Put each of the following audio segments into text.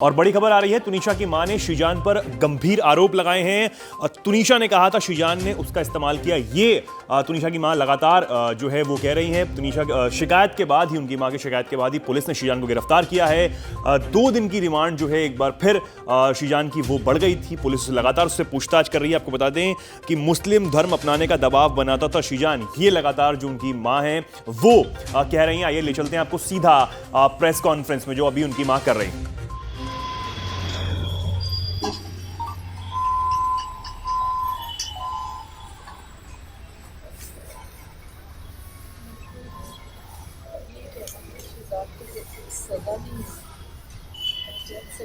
और बड़ी खबर आ रही है, तुनिशा की मां ने शीजान पर गंभीर आरोप लगाए हैं। तुनिशा ने कहा था शीजान ने उसका इस्तेमाल किया। ये तुनिशा की मां लगातार जो है वो कह रही हैं। तुनिशा शिकायत के बाद ही, उनकी मां की शिकायत के बाद ही पुलिस ने शीजान को गिरफ्तार किया है। 2 दिन की रिमांड जो है एक बार फिर शीजान की वो बढ़ गई थी। पुलिस लगातार उससे पूछताछ कर रही है। आपको बता दें कि मुस्लिम धर्म अपनाने का दबाव बनाता था शीजान। ये लगातार जो उनकी मां है वो कह रही हैं। आइए ले चलते हैं आपको सीधा प्रेस कॉन्फ्रेंस में जो अभी उनकी मां कर रही है। सदा नहीं जब से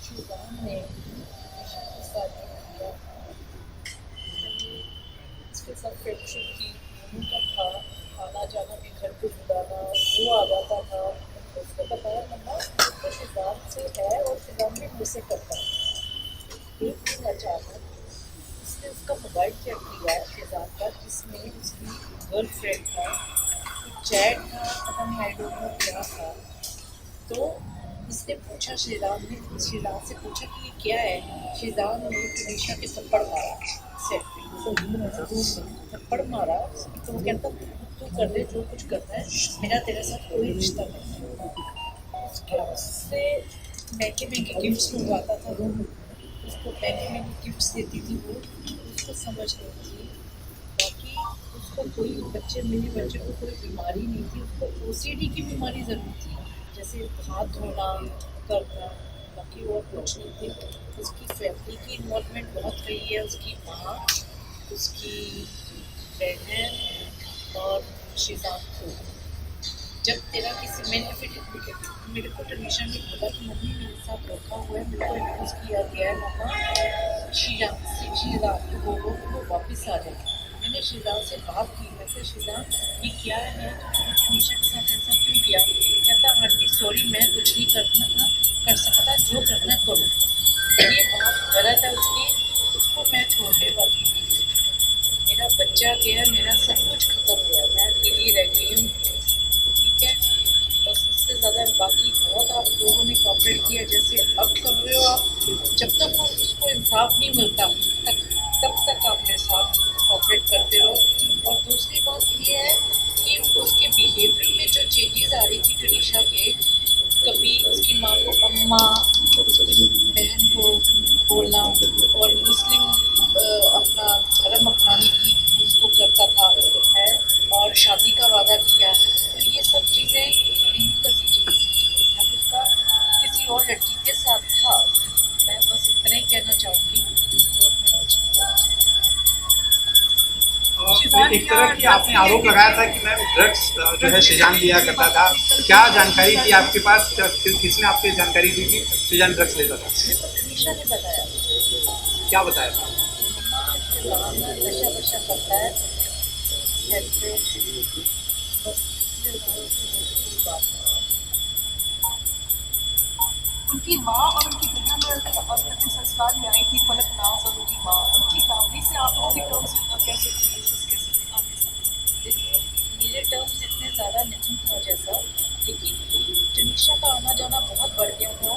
शीजान ने के साथ किया, उसके साथ फ्रेंडशिप की, उनका था आना जाना भी, घर पे बुलाना, वो आ जाता था। उसको बताया मम्मा तो शीजान से है और शीजान भी मुझसे करता है। एक दिन अचानक उसने उसका मोबाइल चेक किया शीजान का, जिसमें उसकी गर्लफ्रेंड था, चैट था, पता नहीं आई डोंट नो क्या था। तो इसने पूछा, शीजान से पूछा कि ये क्या है। शीजान ने तुनिशा के थप्पड़ मारा, थप्पड़ मारा। तो वो कहता तू कर दे जो कुछ करना है, मेरा तेरे साथ कोई रिश्ता नहीं। उससे महंगे गिफ्ट्स मंगवाता था, वो उसको महंगे गिफ्ट्स देती थी। वो उसको समझ नहीं थी। बाकी उसको कोई मेरे बच्चे को कोई बीमारी नहीं थी। उसको OCD की बीमारी ज़रूर थी, जैसे हाथ धोना करना, बाकी और कुछ नहीं थी। उसकी फैमिली की इन्वॉल्वमेंट बहुत रही है, उसकी माँ, उसकी बहन और शीजान को। जब तेरा किसी मेरे को तुनिशा ने बोला कि मम्मी मेरे साथ रखा हुआ है, मेरे को इन्फ्यूज़ किया गया है मम्मा, शीजान वो वापस आ जाए। मैंने शीजान से बात की, वैसे शीजान ये क्या है, तुनिशा के साथ ऐसा क्यों किया। कहता आंटी सॉरी, मैं कुछ नहीं कर सकता, जो करना करो। ये बात गलत है उसको मैं छोड़ने वाली नहीं। मेरा बच्चा गया, मेरा सब कुछ खत्म हुआ, मैं अकेली रह गई हूँ, ठीक है। बस इससे ज़्यादा बाकी बहुत आप लोगों ने कॉपरेट किया जैसे अब कर रहे हो आप। जब तक उसको इंसाफ नहीं मिलता तब तक आप मेरे साथ कॉपरेट करते रहो। और दूसरी बात ये है कि उसके बिहेवियर में जो चेंजेस आ रही थी तुनिशा के, कभी उसकी माँ को अम्मा, उसकी बहन को बोलना, और मुस्लिम अपना धर्म अपनाने की उसको करता था है, और शादी का वादा किया। तो ये सब चीज़ें नहीं करनी चाहिए। जब उसका किसी और लड़की के साथ था, मैं बस इतना ही कहना चाहूँगी। एक तरह की आपने आरोप लगाया था कि मैम ड्रग्स जो है शीजान लिया करता था। क्या जानकारी थी आपके पास, किसने आपको जानकारी दी थी शीजान ड्रग्स लेता था? तुनिशा ने बताया। क्या बताया था? नशा वशा करता है, उनकी माँ और उनकी बहन और संस्कार में आई थी फलक नाज और उनकी माँ, उनकी फैमिली से आप लोगों के टर्म्स कैसे देखिए, मेरे टर्म्स इतने ज़्यादा नहीं था जैसा, लेकिन तुनिशा का आना जाना बहुत बढ़ गया था।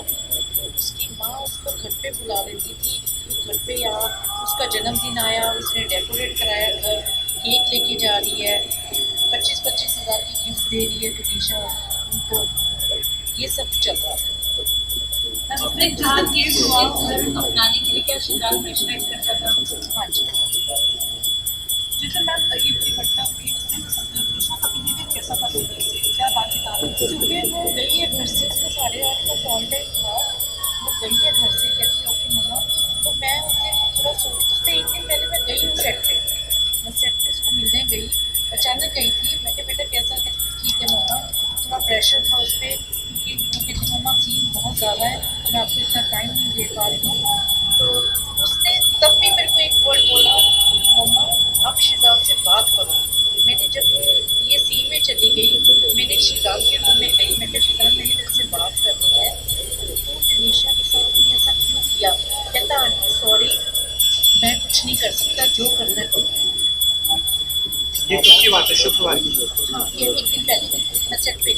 उसकी माँ उसको घर पे बुला लेती थी, घर पे या उसका जन्मदिन आया, उसने डेकोरेट कराया घर, केक लेके जा रही है, 25-25 हज़ार की गिफ्ट दे रही है तुनिशा उनको। ये सब चल रहा था। अपनाने के लिए क्या शीजान प्रेशराइज करता था? हाँ जी। जिससे मैम ये घटना हुई उससे तुनिशा का बिहेवियर कैसा था, क्या बात बता रही थी? क्योंकि वो गई है घर से, उसका 8:30 का कॉन्टैक्ट था, वो गई है घर से, कहती है ओके मम्मा। तो मैं उसने थोड़ा उससे एक दिन पहले मैं गई हूँ सेट पे, मैं सेट पे उसको मिलने गई, अचानक गई थी। मैं बेटा कैसा, ठीक है मम्मा, थोड़ा प्रेशर था उस पर, क्योंकि वो कहती मम्मा सीन बहुत ज़्यादा है, तो मैं आपको इतना टाइम नहीं दे पा रही हूँ। तो उसने तब भी मेरे को एक वर्ड बोला, मम्मा आप शीजान से बात करो। मैंने जब ये सीन में चली गई, मैंने शीजान के रूम में गई, मैंने शीजान मेरी तरफ से बात करनी है, तो तुनिशा के साथ ने ऐसा क्यों किया। कहता आंटी सॉरी, मैं कुछ नहीं कर सकता, जो करना है ये कब की बात है? शुक्रवार की? हाँ, ये एक दिन पहले मैं सेट पे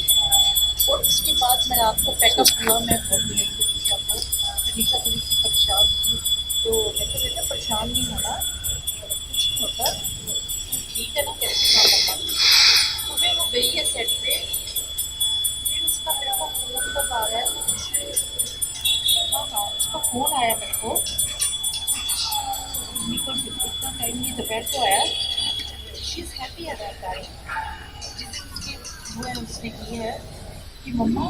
और उसके बाद मैं रात को पैकअप हुआ, मैं घर गई तनीषा को। तनीषा थोड़ी सी परेशान थी, तो मैं तो बेटा परेशान नहीं होना, कुछ नहीं होता, ठीक है ना, कैसे ना मम्मा। सुबह वो गई है सेट पे, फिर उसका मेरे को फ़ोन कब आ रहा है, तो कुछ हाँ हाँ उसका फ़ोन आया मेरे को, इतना टाइम नहीं, दोपहर को आया। She is happy at that time. जिस दिन उसकी वो है उसने की है कि मम्मा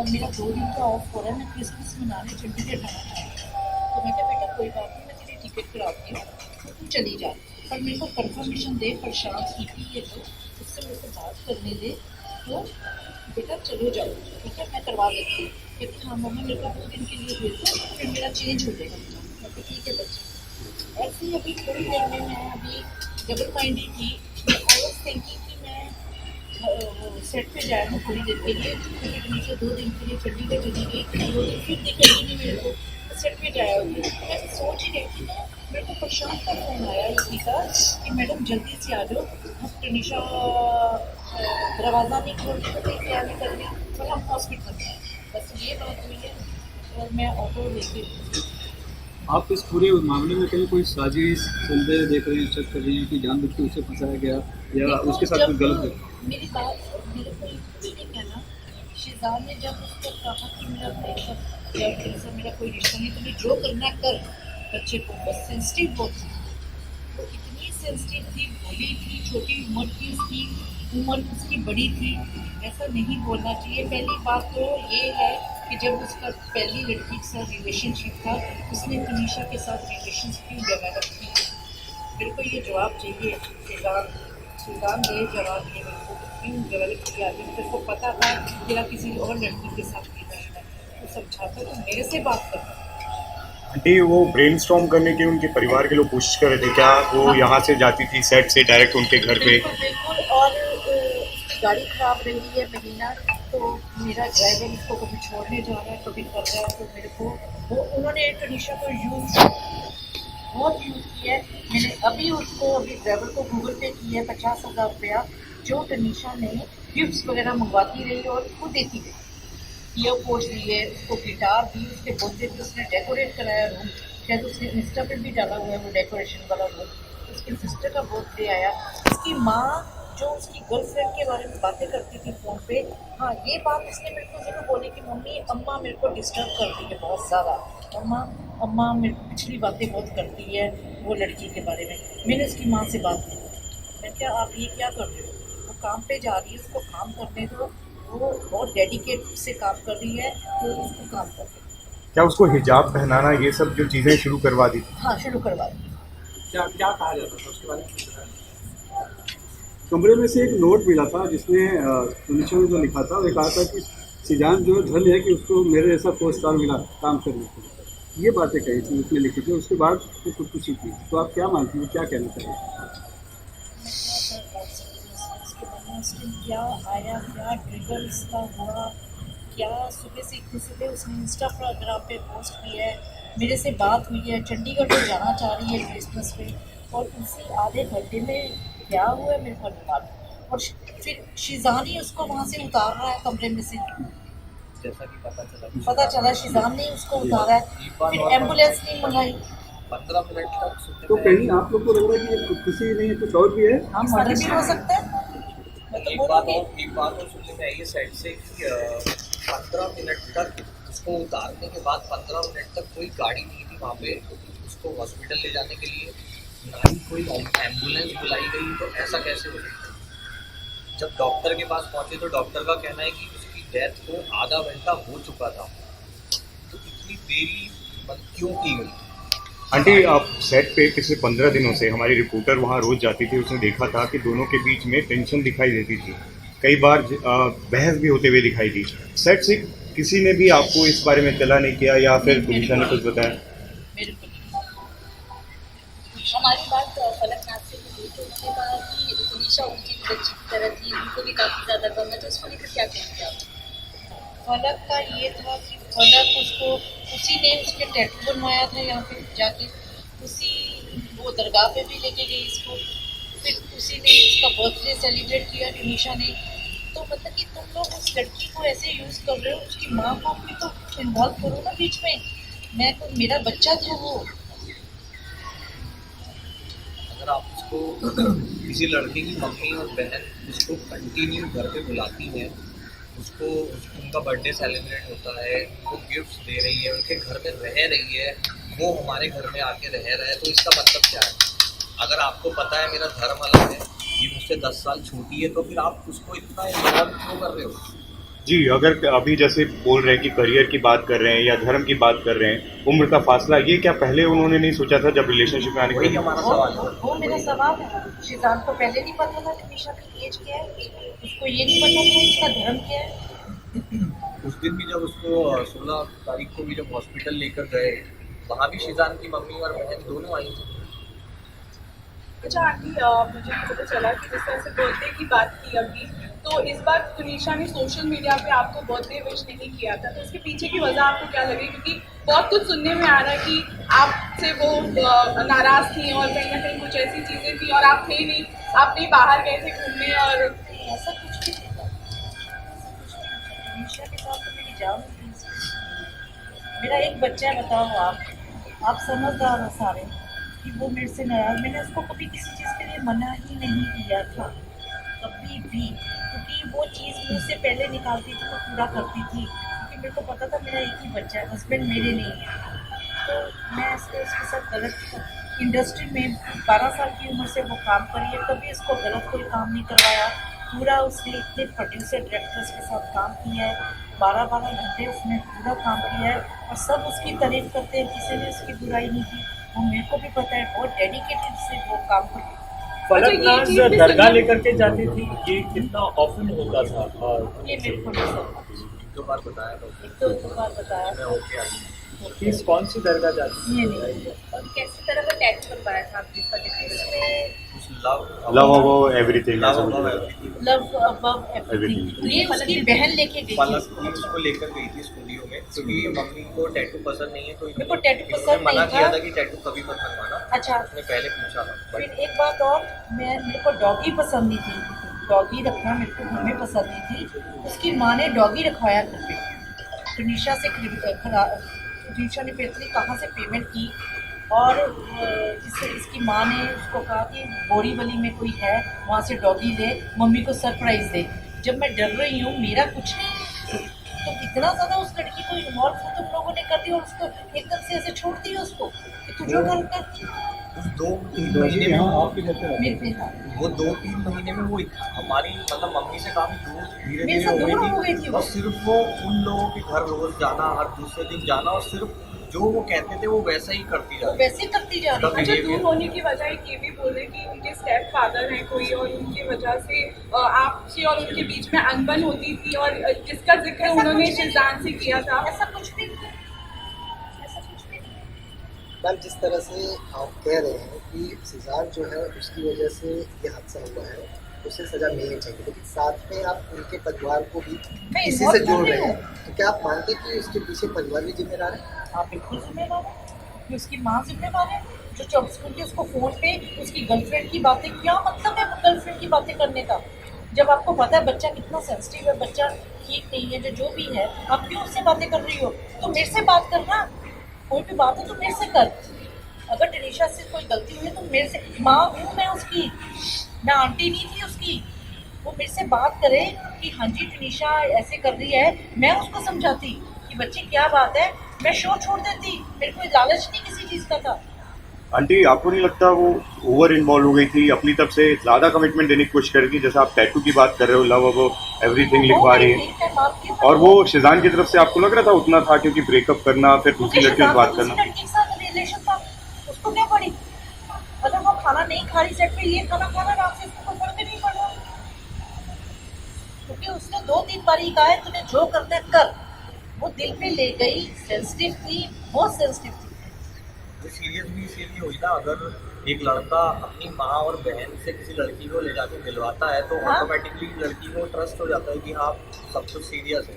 मेरा 2 दिन का ऑफ हो रहा है, मैं क्रिसमस मनाने चंडीगढ़ जाना चाहती हूँ। तो मैं कहा बेटा कोई बात नहीं, मैं तेरी टिकट कराती हूँ, तो तू चली जा, पर मेरे को कंफर्मेशन दे, परेशान की थी ये, तो उससे मेरे को बात करने दे, तो बेटा चलो जाओ, ठीक है मैं करवा देती हूँ। कहती हाँ मम्मा मेरे को 2 दिन के लिए भेज दो, फिर मेरा चेंज हो जाएगा। मैं कहा ठीक है बच्चे। ऐसे ही अभी थोड़ी देर में मैं अभी डबल माइंडेड थी, आई वॉज थिंकिंग कि मैं सेट पे जाया हूँ थोड़ी देर के लिए, क्योंकि नीचे 2 दिन के लिए चंडीगढ़ चली गई, 2 दिन फिर दिखेगी नहीं मेरे को, सेट पे जाया होगी। मैं सोच ही रही थी ना, मेरे को प्रशांत का फ़ोन आया इसी का कि मैडम जल्दी से आ जाओ, हम तनीषा दरवाज़ा नहीं खोल रही, क्या नहीं कर रही, और हम हॉस्पिटल में। बस ये बात हुई है, और मैं ऑटो लेके आप इस पूरे मामले में कहीं कोई साजिश संदेह देख रहे हैं, चेक कर रही हैं कि जानबूझ के उसे फंसाया गया या देखो, उसके साथ कुछ जब गलत है? मेरी बात मेरे को कुछ नहीं कहना। शिजान ने जब उसको कहा कि मेरा ब्रेकअप या ऐसा मेरा कोई रिश्ता नहीं, तुम्हें जो करना कर, बच्चे को बस सेंसिटिव बहुत थी, वो इतनी सेंसिटिव थी, भोली थी, छोटी उम्र की उसकी, उम्र उसकी बड़ी थी, ऐसा नहीं बोलना चाहिए। पहली बात तो ये है कि जब उसका पहली लड़की के साथ रिलेशनशिप था, उसने तनीषा के साथ रिलेशन क्यों डेवलप की? मेरे को ये जवाब चाहिए, सुल्तान दे जवाब, ये मेरे को क्यों डेवलप किया? अभी तेरे को पता था तेरा किसी और लड़की के साथ रिलेशन है, तो समझाता तो मेरे से बात करता। आंटी वो ब्रेनस्टॉर्म करने के उनके परिवार के लोग कोशिश कर रहे थे, क्या वो यहाँ से जाती थी सेट से डायरेक्ट उनके घर पे? बिल्कुल बिल्कुल, और उसकी गाड़ी खराब रही है महीना, तो मेरा ड्राइवर उसको कभी छोड़ने जा रहा है, कभी कर रहा है, तो मेरे को वो उन्होंने तनीषा को बहुत यूज़ किया है। मैंने अभी ड्राइवर को गूगल पे किया है 50,000 रुपया, जो तनीषा ने गिफ्ट्स वगैरह मंगवाती रही और खुद देती रही। ईयरपोर्ट्स दिए, उसको गिटार दी, उसके बर्थडे पे उसने डेकोरेट कराया रूम, शायद उसने इंस्टा पे भी डाला हुआ है वो डेकोरेशन वाला रूम। उसकी सिस्टर का बर्थडे आया, उसकी माँ जो उसकी गर्लफ्रेंड के बारे में बातें करती थी फ़ोन पे, हाँ ये बात उसने मेरे को ज़रूर बोली कि मम्मी अम्मा मेरे को डिस्टर्ब करती है बहुत ज़्यादा, अम्मा मेरे को पिछली बातें बहुत करती है वो लड़की के बारे में। मैंने उसकी माँ से बात की, मैं क्या आप ये क्या कर रहे हो? वो काम पे जा रही है, उसको काम करने दो, वो बहुत डेडिकेट से काम कर रही है, तो उसको काम कर रही है। क्या उसको हिजाब पहनाना ये सब जो चीज़ें शुरू करवा दी? हाँ शुरू करवा दी। क्या क्या कहा जाता था उसके बारे में? कमरे में से एक नोट मिला था जिसमें तनीषा ने जो लिखा था वो कहा था कि शिजान जो धन है कि उसको मेरे जैसा कोच स्टार मिला काम करने के लिए, ये बातें कही थी उसने लिखी थी। उसके बाद वो खुदकुशी की, तो आप क्या मानती हैं, क्या कहना चाहिए? क्या आया, क्या ट्रिगर इसका हुआ, क्या सुबह से इतनी सुबह उसने इंस्टाग्राम पे पोस्ट किया है, मेरे से बात हुई है, चंडीगढ़ में जाना चाह रही है क्रिसमस पे, और उसी आधे घंटे में क्या हुआ है मेरे को नहीं मालूम। और फिर शिजान ही उसको वहाँ से उतार रहा है कमरे में से, जैसा कि पता चला शिजान ने उसको उतारा है, फिर एम्बुलेंस नहीं मंगाई। 15 मिनट तक तो कहीं आप लोग को लग रहा है कि ये खुदकुशी नहीं है, कुछ और भी है? हाँ मर्डर भी हो सकता है। मैं तो बोलूँगी एक बात और सुनने में आई है साइड से कि 15 मिनट तक उसको उतारने के बाद 15 मिनट तक कोई गाड़ी नहीं थी वहाँ पे उसको हॉस्पिटल ले जाने के लिए, ना ही कोई एम्बुलेंस बुलाई गई, तो ऐसा कैसे हो सकता है? जब डॉक्टर के पास पहुँचे तो डॉक्टर का कहना है कि उसकी डेथ को आधा घंटा हो चुका था, तो इतनी देरी क्यों की गई? आंटी आप सेट पे पिछले 15 दिनों से हमारी रिपोर्टर वहाँ रोज जाती थी, उसने देखा था कि दोनों के बीच में टेंशन दिखाई देती थी, कई बार बहस भी होते हुए दिखाई दी। सेट से किसी ने भी आपको इस बारे में तला नहीं किया या फिर तनीषा ने कुछ बताया? बिल्कुल हमारी बात फलक नाथ से हुई तो उन्होंने कहा कि तनीषा उनकी बच्ची की तरह थी, उनको भी काफ़ी ज़्यादा गम है, तो उसको लेकर क्या कहेंगे आप? फलक का ये था कि फलक उसको उसी ने उसके टैटू बनवाया था यहाँ पे जाके, उसी वो दरगाह पे भी लेके गई इसको, फिर उसी ने उसका बर्थडे सेलिब्रेट किया तनीषा ने, तो मतलब कि तुम लोग उस लड़की को ऐसे यूज कर रहे हो, उसकी माँ को भी तो इन्वॉल्व करो ना बीच में। मैं तो, मेरा बच्चा था वो। अगर आप उसको किसी लड़के की मम्मी और बहन उसको कंटिन्यू घर पे बुलाती हैं, उसको उनका बर्थडे सेलिब्रेट होता है, उनको गिफ्ट्स दे रही है, उनके घर में रह रही है, वो हमारे घर में आके रह रहा है, तो इसका मतलब क्या है? अगर आपको पता है मेरा धर्म अलग है, ये मुझसे 10 साल छोटी है, तो फिर आप उसको इतना इन्वॉल्व क्यों कर रहे हो? जी, अगर अभी जैसे बोल रहे हैं कि करियर की बात कर रहे हैं या धर्म की बात कर रहे हैं, उम्र का फासला, ये क्या पहले उन्होंने नहीं सोचा था जब रिलेशनशिप में आने वही के? हमारा सवाल है। वो मेरा सवाल है। शिजान को पहले नहीं पता था तनीशा की एज क्या है, उसको ये नहीं पता था इसका धर्म क्या है। उस दिन भी जब उसको 16 तारीख को भी जब हॉस्पिटल लेकर गए, वहाँ भी शिजान की मम्मी और बहन दोनों आई थी। अच्छा आंटी, मुझे पता चला कि जिस तरह से बर्थडे की बात की अभी, तो इस बार तुनिशा ने सोशल मीडिया पे आपको बर्थडे विश नहीं किया था, तो उसके पीछे की वजह आपको क्या लगी? क्योंकि बहुत कुछ सुनने में आ रहा है कि आपसे वो नाराज़ थी और कहीं ना कहीं कुछ ऐसी चीज़ें थी और आप थे नहीं, आप नहीं बाहर गए थे घूमने। और ऐसा कुछ भी नहीं था, तनीशा के साथ तो मेरी जान थी। मेरा एक बच्चा है, बताओ आप समझदार हो सारे कि वो मेरे से नाराज। मैंने उसको कभी किसी चीज़ के लिए मना ही नहीं किया था, कभी भी, क्योंकि वो चीज़ मुझसे पहले निकालती थी तो पूरा करती थी, क्योंकि मेरे को पता था मेरा एक ही बच्चा है, हस्बैंड मेरे नहीं है। तो मैं उसके साथ गलत इंडस्ट्री में 12 साल की उम्र से वो काम करी है, कभी इसको गलत कोई काम नहीं करवाया। पूरा उसने इतने प्रोड्यूसर डायरेक्टर्स के साथ काम किया है, 12-12 घंटे उसने पूरा काम किया है और सब उसकी तारीफ करते हैं, किसी ने उसकी बुराई नहीं की। वो मेरे को भी पता है, बहुत डेडिकेटेड से वो काम करती है। फलकनाज दरगाह लेकर के जाती थी, ये कितना ऑफन होता था? और ये मेरे को नहीं समझ, 2 बार बताया था, एक तो 2 बार बताया मैं ओके आ गई। किस कौन सी दरगाह जाती ये नहीं। और कैसी तरह का टैग करवाया था आपने उसमें? Love above everything, love above everything, love above everything. ये उसकी बहन लेके गई थी पलक भी उसको लेकर गई थी स्टूडियो में, क्योंकि मम्मी को टैटू पसंद नहीं है, तो मेरे को टैटू इन्होंने पसंद मना नहीं किया था। था कि टैटू कभी मत बनवाना। अच्छा, उसने पहले पूछा था, फिर एक बात और, मेरे को डॉगी पसंद नहीं थी, डॉगी रखना मेरे को घर में पसंद नहीं थी। उसकी माँ ने डॉगी रखवाया घर पे, तुनिशा से तुनिशा ने पैतरी कहाँ से पेमेंट की और इसकी माँ ने उसको कहा कि बोरीवली में कोई है, वहाँ से डॉगी ले, मम्मी को सरप्राइज़ दे। जब मैं डर रही हूँ, मेरा कुछ नहीं, तो इतना ज़्यादा उस लड़की को इन्वॉल्व तुम लोगों ने कर दिया और उसको एकदम से ऐसे छोड़ दिया उसको कि तू जो कर। उस 2-3 महीने में मेरे पे था, वो 2-3 महीने में वो हमारी मतलब मम्मी से काफी दूर धीरे मेरे धीरे साथ हो दूर हो गई गई थी, थी वो। और सिर्फ वो उन लोगों के घर रोज जाना, हर दूसरे दिन जाना, और सिर्फ जो वो कहते थे वो वैसा ही करती जा वो रही। वैसे करती जा रही है। अच्छा, दूर होने की वजह एक ये भी बोल रहे कि उनके स्टेप फादर हैं कोई, और उनकी वजह से आपसी और उनके बीच में अनबन होती थी, और जिसका जिक्र उन्होंने शिजान से किया था। ऐसा कुछ भी नहीं, ऐसा कुछ भी नहीं। मैम, जिस तरह से आप कह रहे हैं कि शिजान जो है उसकी वजह से ये हादसा हुआ है, उसे सजा मिलनी चाहिए, लेकिन साथ में आप उनके परिवार को भी मैं इसी involve से जोड़ कर रहे रही हैं, तो क्या आप मानते हैं कि उसके पीछे परिवार भी जिम्मेदार है? आप बिल्कुल जिम्मेदार है कि उसकी माँ जिम्मेदार है, जो 24 घंटे उसको फ़ोन पे उसकी गर्लफ्रेंड की बातें, क्या मतलब है गर्लफ्रेंड की बातें करने का, जब आपको पता है बच्चा कितना सेंसिटिव है, बच्चा ठीक नहीं है, जो भी है, आप क्यों उससे बातें कर रही हो? तो मेरे से बात करना, कोई भी बात है तो मेरे से कर। अगर तनीशा से कोई गलती हुई है तो मेरे से, माँ हूँ मैं उसकी, मैं आंटी नहीं थी उसकी। वो मेरे से बात करे कि हाँ जी तनीशा ऐसे कर रही है, मैं उसको समझाती कि बच्ची क्या बात है, मैं शो छोड़ देती, मेरे को लालच नहीं किसी चीज़ का था। आंटी, आपको नहीं लगता वो ओवर इन्वॉल्व हो गई थी, अपनी तरफ से ज़्यादा कमिटमेंट देने की कोशिश कर रही थी? जैसे आप टैटू की बात कर रहे हो, लव अबव एवरीथिंग लिखवा रही है, और वो शिजान की तरफ से आपको लग रहा था उतना था, क्योंकि ब्रेकअप करना, फिर दूसरी लड़कियों से बात करना? लड़की के साथ रिलेशन था, उसको क्या पड़ी? अगर वो खाना नहीं खा रही सेट पे, ये खाना खाना रात से, उसको फर्क नहीं पड़ रहा, क्योंकि उसने 2-3 बार ही कहा है तूने जो करना है कर। वो दिल पे ले गई, सेंसिटिव थी, बहुत सेंसिटिव थी। वो सीरियस भी इसीलिए हुई ना, अगर एक लड़का अपनी माँ और बहन से किसी लड़की को ले जाके मिलवाता है तो हाँ? ऑटोमेटिकली लड़की को ट्रस्ट हो जाता है कि हाँ सब कुछ सीरियस है।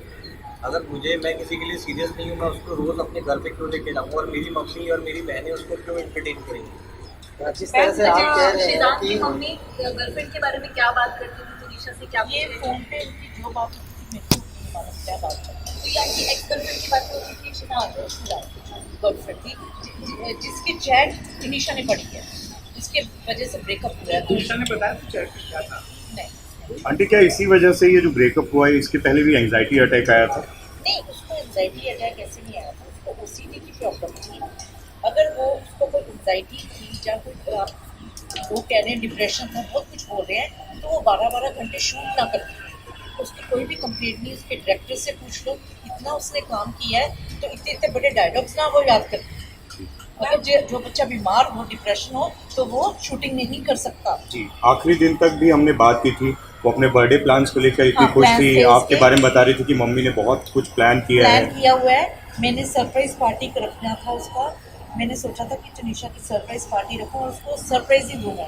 अगर मैं किसी के लिए सीरियस नहीं हूँ, मैं उसको रोज अपने घर पे क्यों लेके जाऊँगा, और मेरी मम्मी और मेरी बहनें उसको क्यों एंटरटेन करेंगी? जिस तरह से आप कह रहे हैं शिजान की कि मम्मी गर्लफ्रेंड के बारे में क्या बात करती थी तुनिशा से क्या ये फोन पे उनकी जो बात होती थी मेरे को नहीं मालूम क्या बात है। तो ये आपकी एक्स गर्लफ्रेंड की बात होती थी गर्लफ्रेंड थी जिसकी चैट तुनिशा ने पढ़ी है, जिसके वजह से ब्रेकअप हुआ है। तुनिशा ने बताया तो चैट में क्या था? नहीं आंटी, क्या इसी वजह से ये जो ब्रेकअप हुआ है, इसके पहले भी एंजाइटी अटैक आया था? नहीं, उसको एंजाइटी अटैक ऐसे नहीं आया था, उसको ओसीडी की प्रॉब्लम थी। अगर वो उसको कोई एंजाइटी थी या कोई वो कह रहे हैं डिप्रेशन था, बहुत कुछ बोल रहे हैं, तो वो 12-12 घंटे शूट ना करती। उसकी कोई भी कंप्लेंट नहीं, उसके डायरेक्टर से पूछ लो, इतना उसने काम किया है तो इतने इतने बड़े डायलॉग्स ना वो याद करती। अगर जो बच्चा बीमार हो, डिप्रेशन हो, तो वो शूटिंग नहीं कर सकता। जी, आखिरी दिन तक भी हमने बात की थी, वो अपने बर्थडे प्लान्स को लेकर इतनी हाँ, खुश plans थी, थे आपके उसके। बारे में बता रही थी कि मम्मी ने बहुत कुछ प्लान किया है। हुआ है, मैंने सरप्राइज पार्टी रखना था उसका। मैंने सोचा था कि तुनिशा की सरप्राइज पार्टी रखूँ और उसको सरप्राइज ही दूंगा,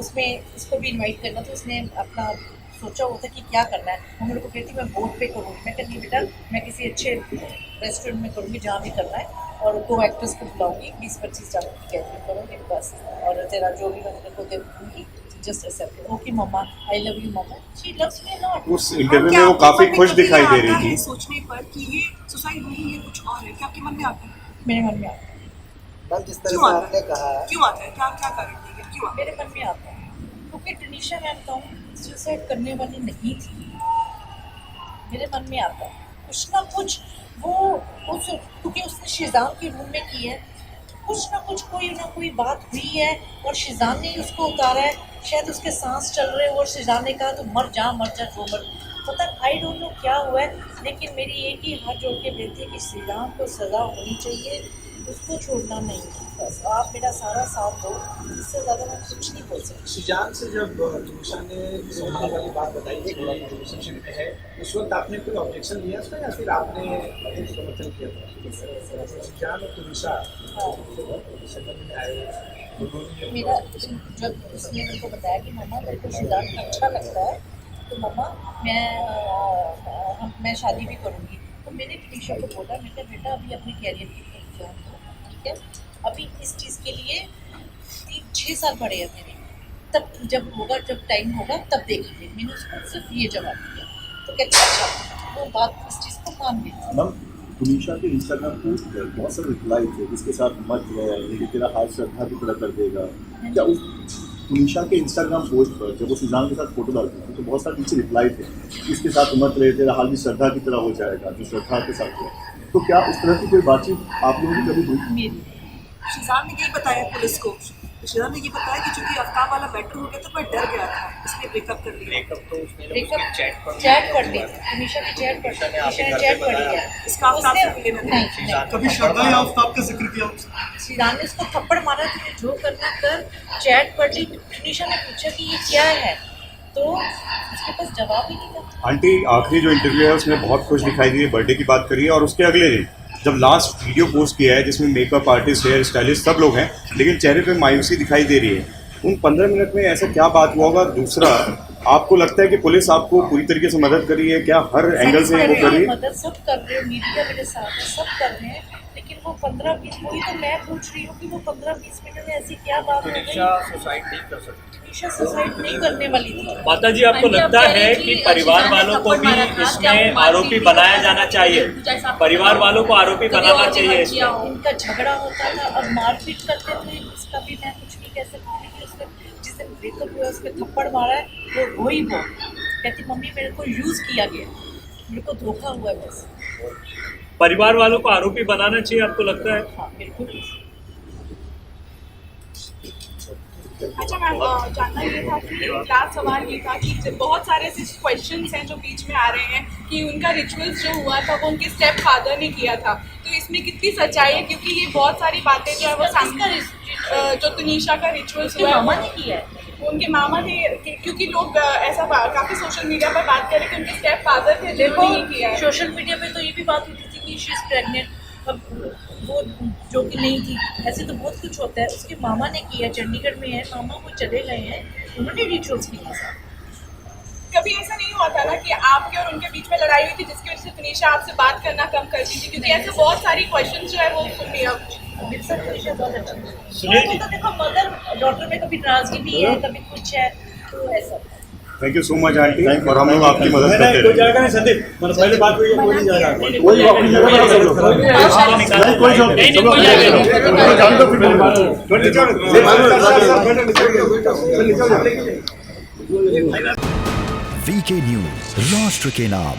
उसमें उसको भी इनवाइट करना। तो उसने अपना सोचा हुआ था कि क्या करना है। वो मेरे को कहती मैं बोर्ड पे करूँगी। मैं कहती बेटा मैं किसी अच्छे रेस्टोरेंट में करूँगी जहाँ भी करना है, और 2 एक्टर्स को बुलाऊंगी, 20-25 जन की कैटरिंग करूँगी बस, और तेरा जो भी मैं तेरे को दे दूँगी, just accept. Okay mamma, I love you mamma, she loves me not. उस इंटरव्यू में वो काफी खुश दिखाई दे रही थी। सोचने पर कि ये सुसाइड नहीं, ये कुछ और है, क्या आपके मन में आता है? मेरे मन में आता है। मैम जिस तरह क्यों से आता आपने कहा है, क्यों आता है? क्या क्या कारण है? क्यों आता है? मेरे मन में आता है क्योंकि तुनिशा मैम कहूँ सुसाइड करने वाली नहीं थी। मेरे मन में आता है कुछ ना कुछ, वो उस क्योंकि उसने शिजान के रूम में की है, कुछ ना कुछ कोई ना कोई बात हुई है और शिजान ने ही उसको उतारा है। शायद उसके सांस चल रहे हो और शिजान ने कहा तो मर जा जो मर, पता आई डोंट नो क्या हुआ है। लेकिन मेरी एक ही हाथ जोड़ के बेनती है कि शिजान को सज़ा होनी चाहिए, उसको छोड़ना नहीं। बस आप मेरा सारा साथ दो, इससे ज़्यादा मैं कुछ नहीं बोल सकती। शिजान से जब तुनिशा ने सोने वाली बात बताई थी रिलेशनशिप में है, उस वक्त आपने कोई ऑब्जेक्शन लिया उसका या फिर आपने समर्थन किया था? शिजान और तुनिशा संबंध में आए मेरा जब उसने मेरे को बताया कि मम्मा मेरे को शिजान अच्छा लगता है, तो मम्मा मैं शादी भी करूँगी, तो मैंने तुनिशा को बोला, मैं कहा बेटा अभी अपने कैरियर की तरफ ध्यान दो, ठीक है? अभी इस चीज़ के लिए 6 साल पड़े हैं मेरे, तब जब होगा, जब टाइम होगा तब देखेंगे। मैंने उसको सिर्फ ये जवाब दिया, तो कहते अच्छा, वो बात इस चीज़ को मान ली। मैम तुनिशा के इंस्टाग्राम पोस्ट पर बहुत सारे रिप्लाई थे जिसके साथ मत रहे, ये तेरा हाथ श्रद्धा की तरह कर देगा। क्या उस तुनिशा के इंस्टाग्राम पोस्ट पर जब वो सुजान के साथ फोटो डालती थी तो बहुत सारे नीचे रिप्लाई थे, इसके साथ मत रहे, तेरा हाल भी श्रद्धा की तरह हो जाएगा, जो श्रद्धा के साथ हुआ। तो क्या उस तरह की कोई बातचीत आप लोगों की कभी हुई? शिजान ने यही बताया पुलिस को, तो शिजान ने ये बताया कि चूंकि आफ्ताब वाला बेटर हो गया तो मैं डर गया था, इसलिए ब्रेकअप कर लिया। ब्रेकअप तो उसने जब ब्रेकअप उसकी चैट पढ़ ली, तुनिशा की चैट पढ़ ली, तुनिशा ने चैट पढ़ी है। इसका आफ्ताब से लेना नहीं, कभी श्रद्धा या आफ्ताब का जिक्र किया? शिजान ने उसको थप्पड़ मारा, तुझे जो करना कर, चैट पढ़ ली। तुनिशा ने पूछा कि ये क्या है, तो उसके पास जवाब ही नहीं था। आंटी, आखिरी जो इंटरव्यू है उसमें बहुत खुश दिखाई दी है, बर्थडे की बात करी है, और उसके अगले दिन जब लास्ट वीडियो पोस्ट किया है जिसमें मेकअप आर्टिस्ट, हेयर स्टाइलिस्ट सब लोग हैं, लेकिन चेहरे पे मायूसी दिखाई दे रही है। उन 15 मिनट में ऐसा क्या बात हुआ होगा? दूसरा, आपको लगता है कि पुलिस आपको पूरी तरीके से मदद कर रही है क्या? हर एंगल से वो कर रही है? मदद सब कर रहे हो, मीडिया मेरे साथ है, सब कर रहे हैं, लेकिन वो 15-20, वही तो मैं पूछ रही हूँ कि वो 15-20 मिनट में ऐसी क्या बात हो गई? तुनिशा सुसाइड नहीं कर सकती। तुनिशा सुसाइड नहीं करने वाली थी। माता जी, आपको लगता है कि परिवार वालों को भी इसमें आरोपी बनाया जाना चाहिए? परिवार वालों को आरोपी बनाना चाहिए इसमें? इनका झगड़ा होता था, अब मारपीट करते थे, इसका भी मैं कुछ नहीं कह सकती। लेकिन उसने जिस दिन ब्रेकअप हुआ उसके थप्पड़ मारा है, वो रोई, वो कहती मम्मी मेरे को यूज़ किया गया, मेरे को धोखा हुआ है बस। परिवार वालों को आरोपी बनाना चाहिए, आपको लगता है? हाँ बिल्कुल। अच्छा मैम, जानना ये था कि लास्ट सवाल ये था कि बहुत सारे ऐसे क्वेश्चंस हैं जो बीच में आ रहे हैं कि उनका रिचुअल्स जो हुआ था वो उनके स्टेप फादर ने किया था, तो इसमें कितनी सच्चाई है? क्योंकि ये बहुत सारी बातें जो है वो सामने, जो तुनिशा का रिचुअल्स हुआ है मामा ने किया है, उनके मामा थे, क्योंकि लोग ऐसा काफ़ी सोशल मीडिया पर बात करें कि उनके स्टेप फादर थे देखो जिन्होंने किया है। सोशल मीडिया पे तो ये भी बात होती थी कि शी इज़ प्रेग्नेंट, अब वो जो कि नहीं थी, ऐसे तो बहुत कुछ होता है। उसके मामा ने किया, चंडीगढ़ में है मामा, वो चले गए हैं, उन्होंने रिचुअल्स किए साथ। कभी ऐसा नहीं हुआ था ना कि आपके और उनके बीच में लड़ाई हुई थी जिसकी वजह से तुनिशा आपसे बात करना कम कर दी थी? क्योंकि ऐसे बहुत सारी क्वेश्चन जो है वो मेरे साथ तुनिशा बहुत अच्छा है। सुनील जी, तो देखो मदर डॉटर में कभी नाराजगी भी है, कभी कुछ है, तो ऐसा। Thank you so much aunty, और हम लोग आपकी मदद करते कोई रहेंगे। जाएगा नहीं संदीप, मतलब पहले बात हुई है, कोई नहीं जाएगा। कोई अपनी जगह पर सब लोग। नहीं, कोई जॉब नहीं, सब लोग अपनी जगह पर। जान दो, फिर वीके न्यूज, राष्ट्र के नाम।